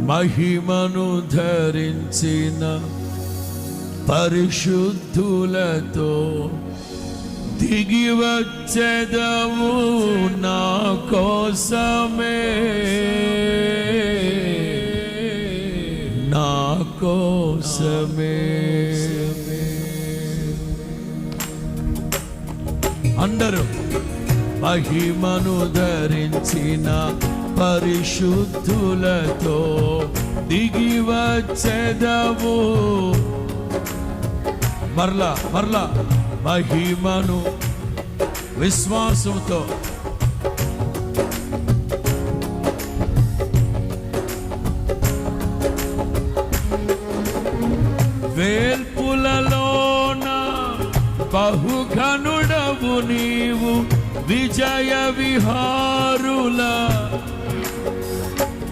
మహిమను ధరించిన పరిశుద్ధులతో దిగి వచ్చెదవు నా కోసమే, నా కోసమే. అందరూ మహిమను ధరించిన పరిశుద్ధులతో దిగి వచ్చెదవు. మరలా మరలా మహిమను విశ్వాసంతో వేల్పులలోన బహుఘనుడవు నీవు, విజయ విహారుల.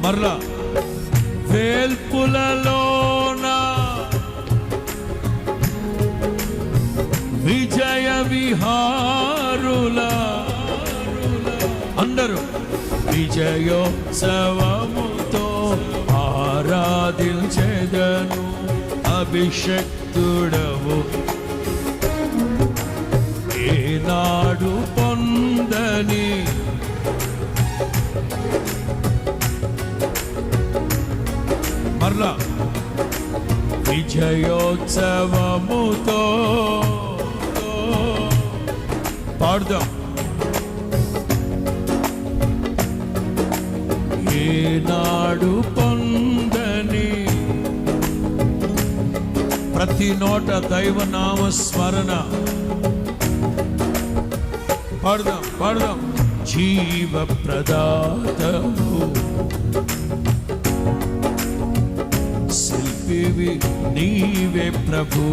మరలా వేల్పులలోన విజయ విహారుల. అందరూ విజయోత్సవముతో ఆరాధించెదను, అభిషక్తుడవు ఏనాడు పొందని. మరలా విజయోత్సవముతో పాడుదాం. ఏనాడు పొందని ప్రతి నోట దైవనామ స్మరణ పాడుదాం పాడుదాం. జీవ ప్రదాతవు శిల్పివి నీవే ప్రభు,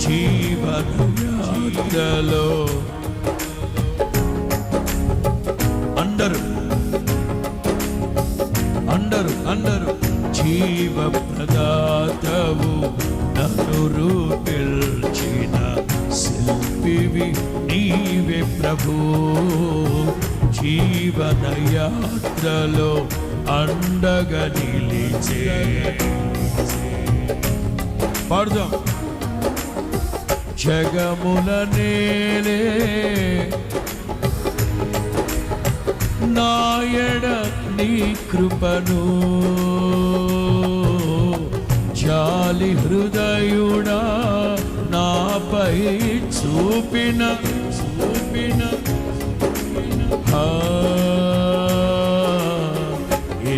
జీవన యాత్రలో. అందరూ అందరూ అందరూ జీవ ప్రదాతవు నన్ను రూపిల్చిన శిల్పివి నీవే ప్రభు, జీవన యాత్రలో అండగా నిలిచే. పాడుదాం. జగముల నేలే నాయడ నీ కృపను, జాలి హృదయుడా నాపై చూపిన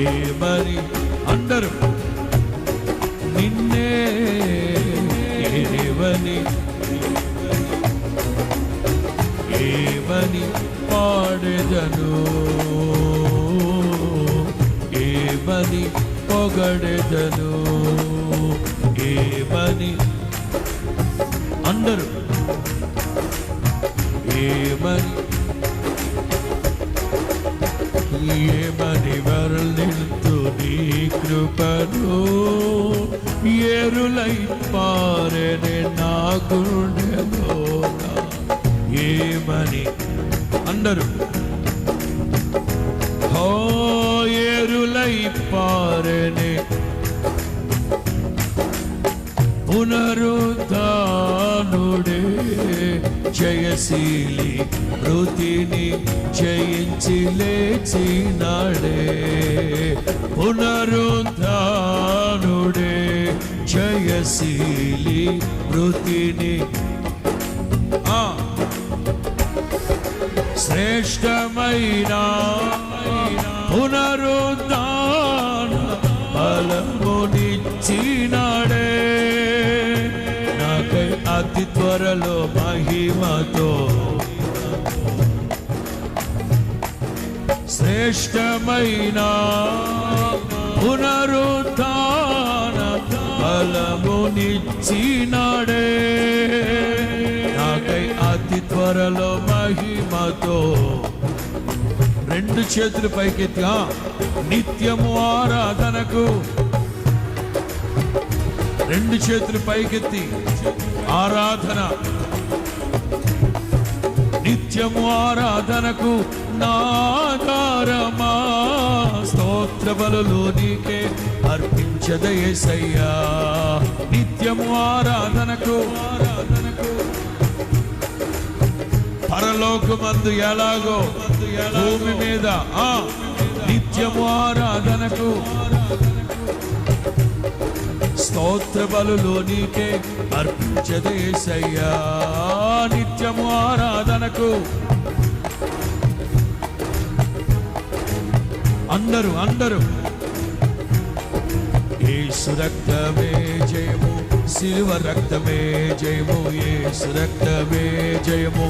ఏమని. అందరూ నిన్నే ఏమని ఏమని పాడెదను, ఏమని పొగడెదను, ఏమని. అందరూ ఏమని ఏమని వర్ణిల్తు నీ కృపను, ఏరులై పారెనే నా గుండెలోన. ఏమని. అందరూ హో ఏరులై పారెనే పునరుద్ధానుడే, జయశీలి మృతిని జయించి లేచినాడే. పునరుద్ధానుడే జయశీలి మృతిని. శ్రేష్టమైన పునరుద్ధాన బలమునిచ్చినాడే, నాకై అతి త్వరలో మహిమతో. శ్రేష్టమైన పునరుద్ధాన బలమునిచ్చినాడే, నాకై అతి త్వరలో మహిమతో. రెండు చేతులు పైకెత్తి నిత్యము ఆరాధనకు. రెండు చేతులు పైకెత్తి ఆరాధన. నిత్యము ఆరాధనకు నాగారమా స్తోత్రం. స్తోత్ర బలులు నీకే అర్పించద యేసయ్యా నిత్యము ఆరాధనకు పరలోకమందు ఎలాగో భూమి మీద నిత్యము ఆరాధనకు స్తోత్ర బలులు నీకే అర్పించద యేసయ్యా నిత్యము ఆరాధనకు అందరూ యేసు రక్తమే జయము సిలువ రక్తమే జయము యేసు రక్తమే జయము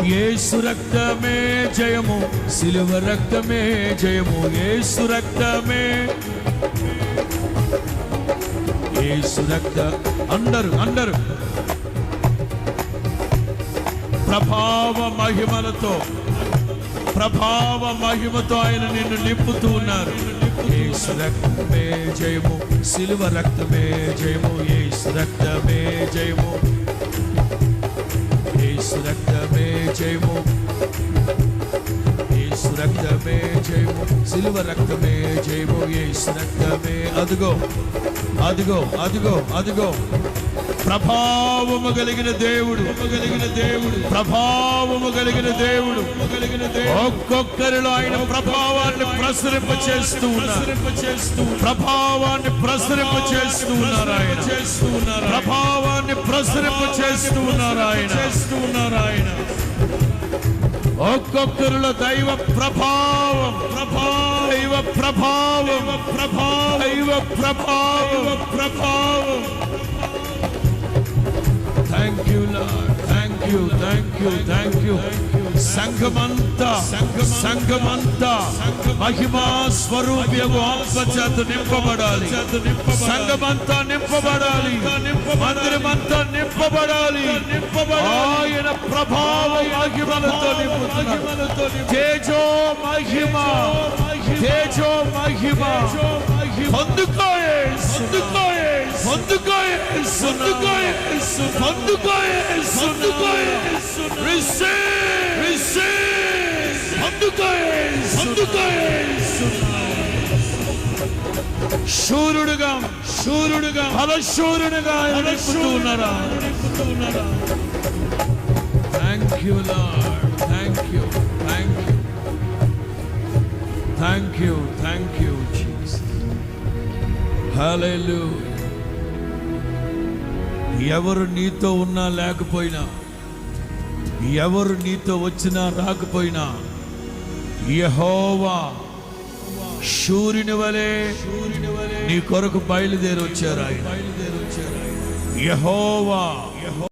యేసు రక్తమే జయము సిలువ రక్తమే జయము యేసు రక్తమే యేసు రక్త అందరూ ప్రభావ మహిమతో ఆయన నిన్ను నింపుతూ ఉన్నారు యేసు రక్తమే జయము సిలువ రక్తమే జయము యేసు రక్తమే జయము యేసు రక్తమే జయము యేసు రక్తమే జయము సిలువ రక్తమే జయము యేసు రక్తమే అదిగో ప్రభావము కలిగిన దేవుడు ఒక్కొక్కరిలో ఆయన ప్రభావాన్ని ప్రసరింప చేస్తూ ఉన్నారు ప్రభావాన్ని ప్రసరింప చేస్తూ ఉన్నారు ఆయన ఒక్కొక్కరిలో దైవ ప్రభావం థ్యాంక్ యూ సంఘమంతా మహిమా స్వరూప్యము ఆత్మచేత నింపబడాలి సంఘమంతా నింపబడాలి మందిరమంతా నింపబడాలి ఆయన ప్రభావ మహిమలతో తేజో మహిమ శూరుడుగా బలశూరుడుగా ఉన్నారా thank you lord thank you Jesus హల్లెలూయా ఎవరు నీతో ఉన్నా లేకపోయినా ఎవరు నీతో వచ్చినా రాకపోయినా యెహోవా శూరుని వలె నీ కొరకు బయలుదేరి వచ్చారు ఆయన యెహోవా